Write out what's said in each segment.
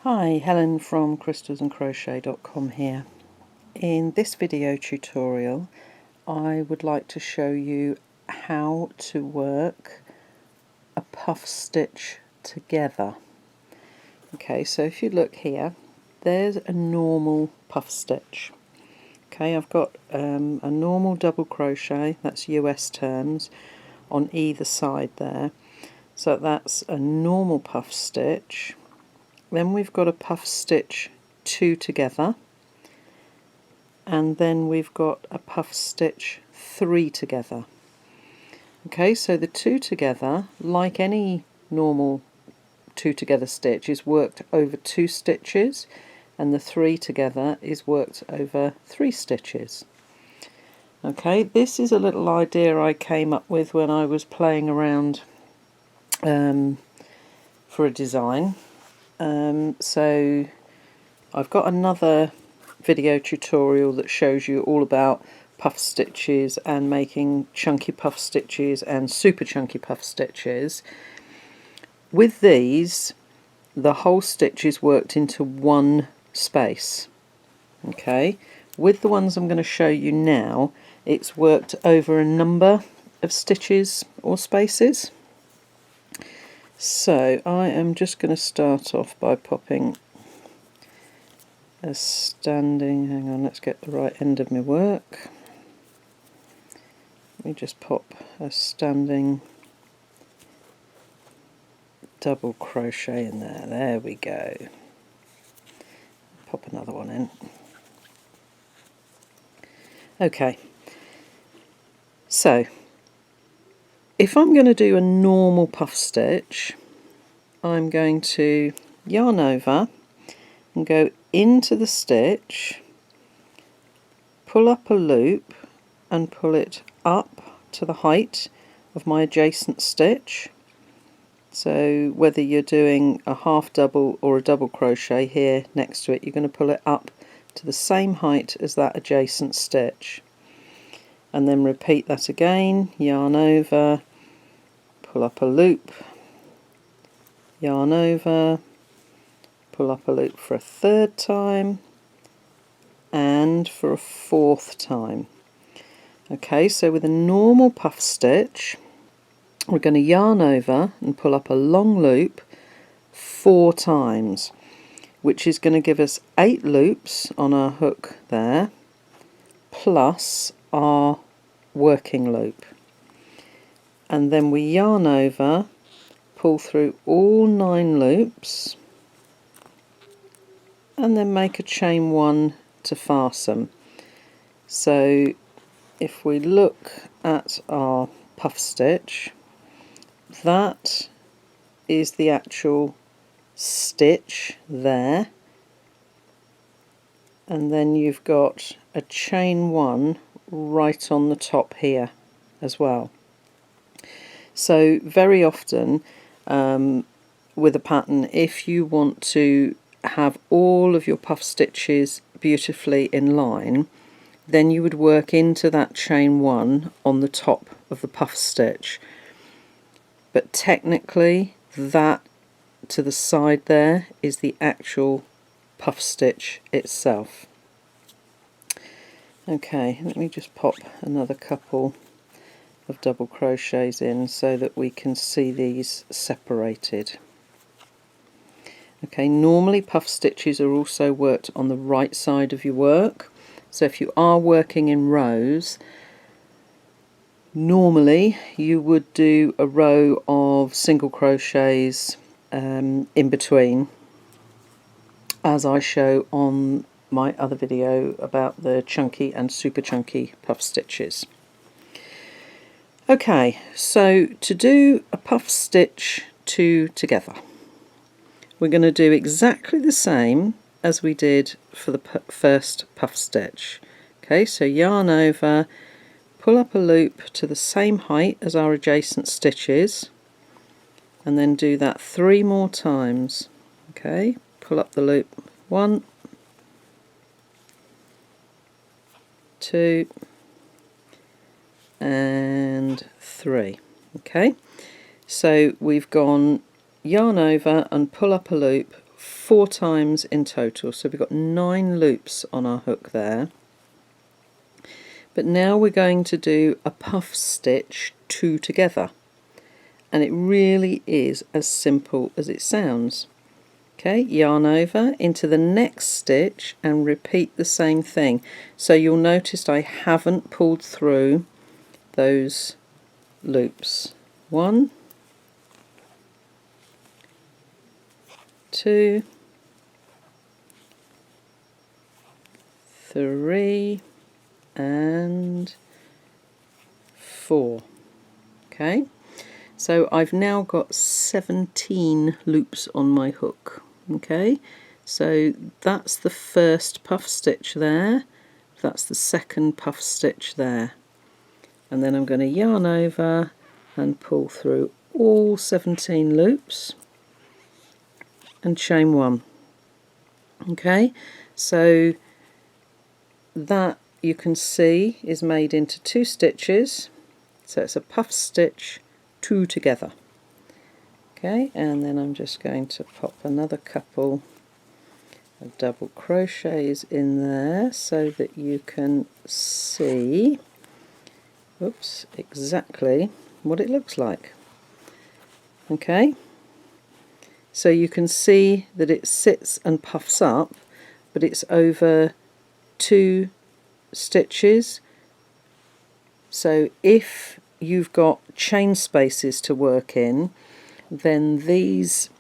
Hi, Helen from crystals-and-crochet.com here. In this video tutorial I would like to show you how to work a puff stitch together. Okay, so if you look here, there's a normal puff stitch. Okay, I've got a normal double crochet, that's US terms, on either side there. So that's a normal puff stitch. Then we've got a puff stitch 2 together, and then we've got a puff stitch 3 together. Okay, so the 2 together, like any normal 2 together stitch, is worked over 2 stitches, and the 3 together is worked over 3 stitches. Okay, this is a little idea I came up with when I was playing around for a design. So I've got another video tutorial that shows you all about puff stitches and making chunky puff stitches and super chunky puff stitches. With these, the whole stitch is worked into one space. Okay, with the ones I'm going to show you now, it's worked over a number of stitches or spaces. So I am just going to start off by popping a standing, hang on, let's get the right end of my work. Let me just pop a standing double crochet in there we go. Pop another one in. Okay, so if I'm going to do a normal puff stitch, I'm going to yarn over and go into the stitch, pull up a loop and pull it up to the height of my adjacent stitch. So whether you're doing a half double or a double crochet here next to it, you're going to pull it up to the same height as that adjacent stitch. And then repeat that again, yarn over, pull up a loop, yarn over, pull up a loop for a third time, and for a fourth time. Okay, so with a normal puff stitch, we're going to yarn over and pull up a long loop 4 times, which is going to give us 8 loops on our hook there, plus our working loop. And then we yarn over, pull through all 9 loops, and then make a chain 1 to fasten. So if we look at our puff stitch, that is the actual stitch there, and then you've got a chain 1 right on the top here as well. So very often with a pattern, if you want to have all of your puff stitches beautifully in line, then you would work into that chain 1 on the top of the puff stitch. But technically that to the side there is the actual puff stitch itself. Okay, let me just pop another couple of double crochets in so that we can see these separated. Okay, normally puff stitches are also worked on the right side of your work. So if you are working in rows, normally you would do a row of single crochets in between, as I show on my other video about the chunky and super chunky puff stitches. Okay, so to do a puff stitch 2 together, we're going to do exactly the same as we did for the first puff stitch. Okay, so yarn over, pull up a loop to the same height as our adjacent stitches, and then do that 3 more times. Okay, pull up the loop 1, 2, and 3. Okay, so we've gone yarn over and pull up a loop 4 times in total, so we've got 9 loops on our hook there. But now we're going to do a puff stitch 2 together, and it really is as simple as it sounds. Okay, yarn over into the next stitch and repeat the same thing. So you'll notice I haven't pulled through those loops. 1, 2, 3 and 4. Okay, so I've now got 17 loops on my hook. Okay, so that's the first puff stitch there, that's the second puff stitch there, and then I'm going to yarn over and pull through all 17 loops and chain 1. Okay, so that you can see is made into 2 stitches, so it's a puff stitch 2 together. Okay, and then I'm just going to pop another couple of double crochets in there so that you can see, oops, exactly what it looks like. Okay, so you can see that it sits and puffs up, but it's over 2 stitches. So if you've got chain spaces to work in, then these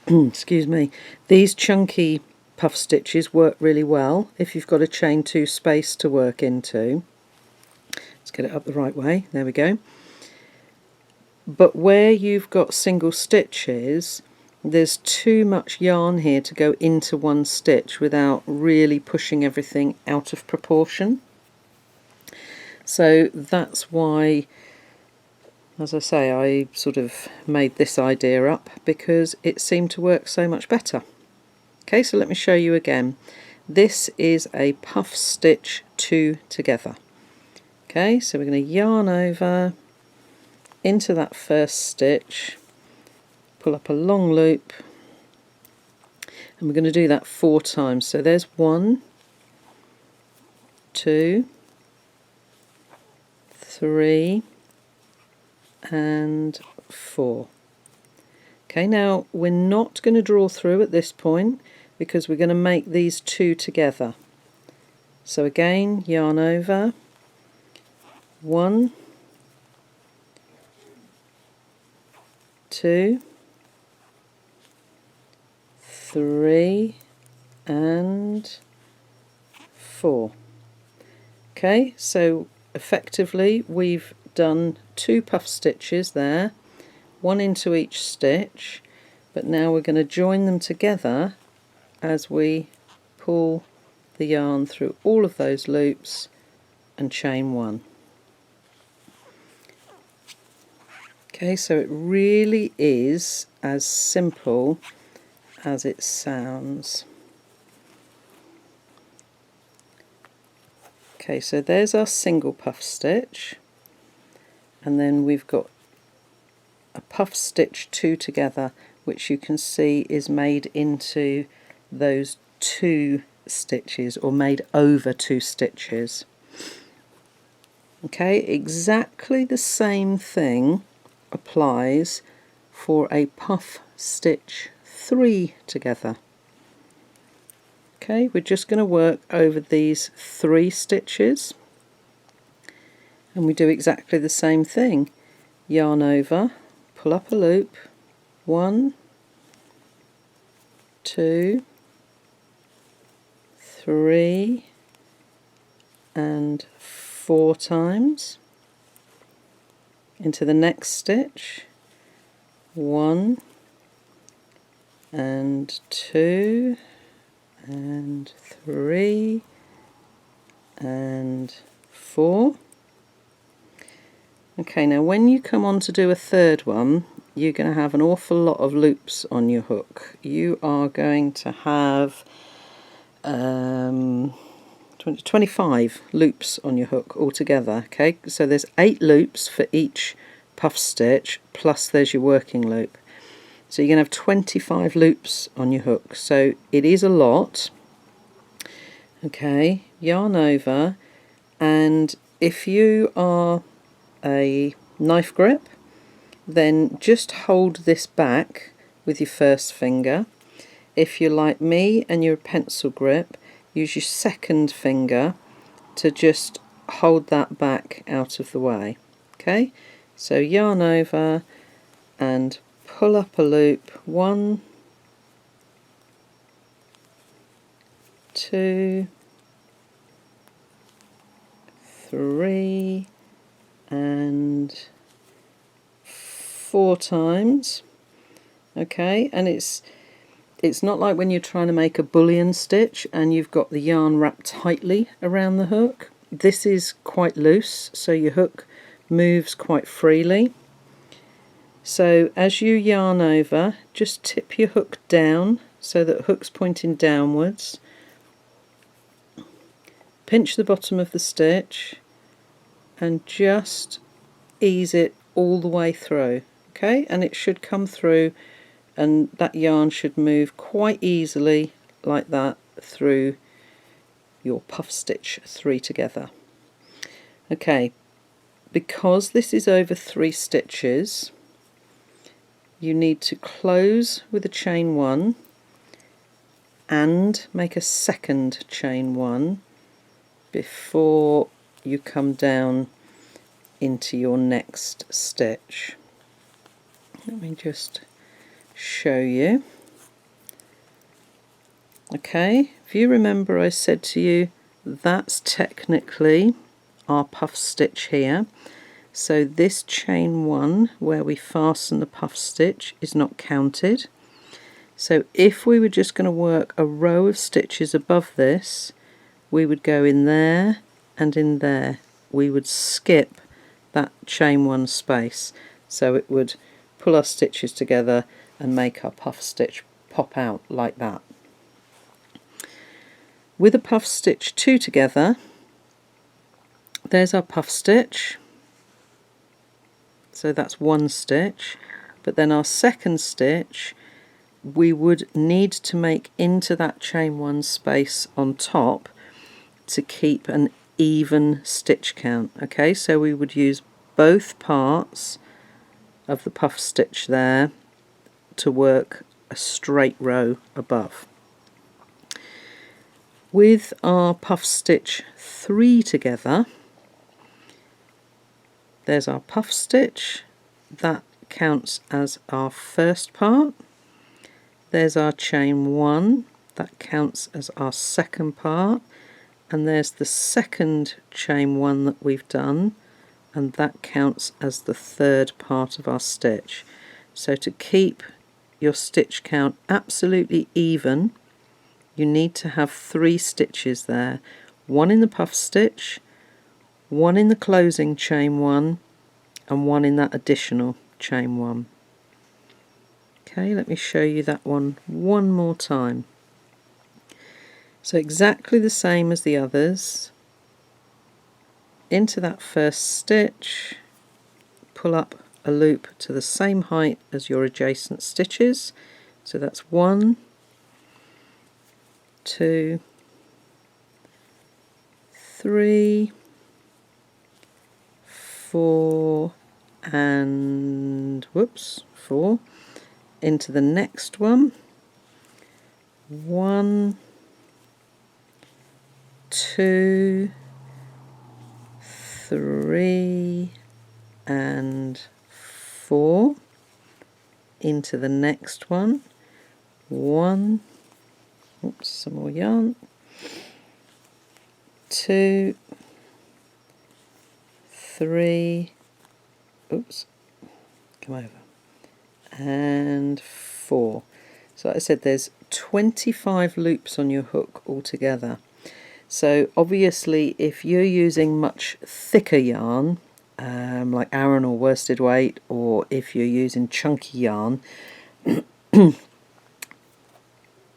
excuse me, these chunky puff stitches work really well if you've got a chain 2 space to work into. Let's get it up the right way, there we go. But where you've got single stitches, there's too much yarn here to go into one stitch without really pushing everything out of proportion. So that's why, as I say, I sort of made this idea up because it seemed to work so much better. Okay, so let me show you again. This is a puff stitch 2 together. Okay, so we're going to yarn over into that first stitch, pull up a long loop, and we're going to do that 4 times. So there's 1, 2, 3 and 4. Okay, now we're not going to draw through at this point because we're going to make these 2 together. So again, yarn over, 1, 2, 3 and 4. Okay, so effectively we've done 2 puff stitches there, 1 into each stitch, but now we're going to join them together as we pull the yarn through all of those loops and chain 1. Okay, so it really is as simple as it sounds. Okay, so there's our single puff stitch, and then we've got a puff stitch 2 together, which you can see is made into those 2 stitches, or made over 2 stitches. Okay, exactly the same thing applies for a puff stitch 3 together. Okay, we're just going to work over these 3 stitches, and we do exactly the same thing. Yarn over, pull up a loop, 1, 2, 3 and 4 times into the next stitch, 1 and 2 and 3 and 4. Okay, now when you come on to do a third one, you're going to have an awful lot of loops on your hook. You are going to have 25 loops on your hook altogether. Okay, so there's 8 loops for each puff stitch, plus there's your working loop. So you're going to have 25 loops on your hook, so it is a lot. Okay, yarn over, and if you are a knife grip, then just hold this back with your first finger. If you're like me and you're a pencil grip, use your second finger to just hold that back out of the way. Okay, so yarn over and pull up a loop, 1, 2, 3 and 4 times. Okay, and it's not like when you're trying to make a bullion stitch and you've got the yarn wrapped tightly around the hook. This is quite loose, so your hook moves quite freely. So as you yarn over, just tip your hook down so that hook's pointing downwards. Pinch the bottom of the stitch and just ease it all the way through. Okay, and it should come through, and that yarn should move quite easily like that through your puff stitch 3 together. Okay, because this is over 3 stitches, you need to close with a chain 1 and make a second chain 1 before you come down into your next stitch. Let me just show you. Okay, if you remember, I said to you that's technically our puff stitch here. So this chain 1 where we fasten the puff stitch is not counted. So if we were just going to work a row of stitches above this, we would go in there and in there. We would skip that chain 1 space, so it would pull our stitches together and make our puff stitch pop out like that. With a puff stitch 2 together, there's our puff stitch. So that's 1 stitch, but then our second stitch we would need to make into that chain 1 space on top to keep an even stitch count. Okay, so we would use both parts of the puff stitch there to work a straight row above. With our puff stitch 3 together, there's our puff stitch, that counts as our first part. There's our chain 1, that counts as our second part, and there's the second chain 1 that we've done, and that counts as the third part of our stitch. So to keep your stitch count absolutely even, you need to have 3 stitches there, 1 in the puff stitch, 1 in the closing chain 1, and 1 in that additional chain 1. Okay, let me show you that one more time. So exactly the same as the others. Into that first stitch, pull up a loop to the same height as your adjacent stitches. So that's 1, 2, 3, 4, and 4. Into the next one, 1, 2, 3, and 4. Into the next one, 1, some more yarn, 2, 3, come over, and 4. So like I said, there's 25 loops on your hook altogether. So obviously if you're using much thicker yarn, like Aran or worsted weight, or if you're using chunky yarn,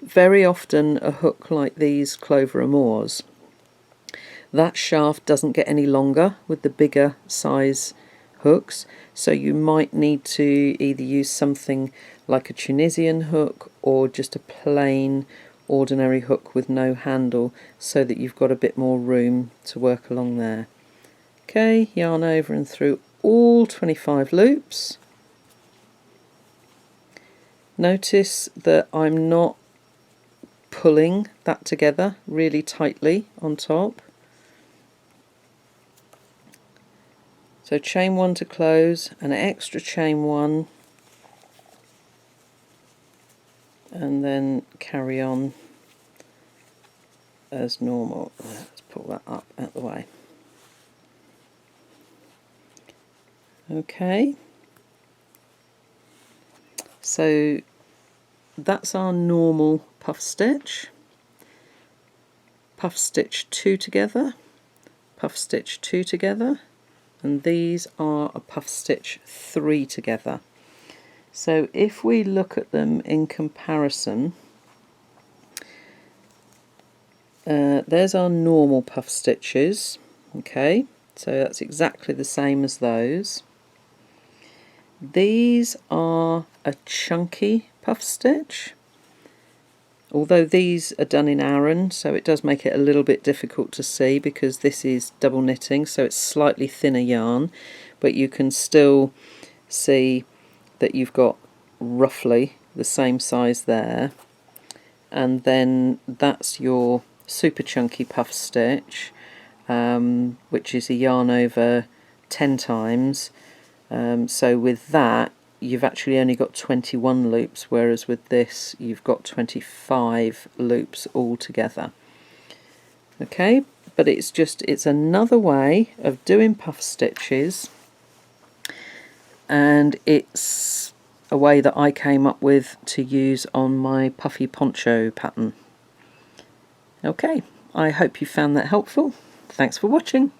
very often a hook like these Clover Amours, that shaft doesn't get any longer with the bigger size hooks, so you might need to either use something like a Tunisian hook or just a plain ordinary hook with no handle, so that you've got a bit more room to work along there. Okay, yarn over and through all 25 loops. Notice that I'm not pulling that together really tightly on top. So chain 1 to close, an extra chain 1, and then carry on as normal. Let's pull that up out of the way. Okay, so that's our normal puff stitch. Puff stitch 2 together, puff stitch 2 together, and these are a puff stitch 3 together. So if we look at them in comparison, there's our normal puff stitches. Okay, so that's exactly the same as those. These are a chunky puff stitch, although these are done in Aran, so it does make it a little bit difficult to see because this is double knitting, so it's slightly thinner yarn, but you can still see that you've got roughly the same size there. And then that's your super chunky puff stitch, which is a yarn over 10 times. So with that you've actually only got 21 loops, whereas with this you've got 25 loops altogether. Okay, but it's another way of doing puff stitches, and it's a way that I came up with to use on my puffy poncho pattern. Okay, I hope you found that helpful. Thanks for watching.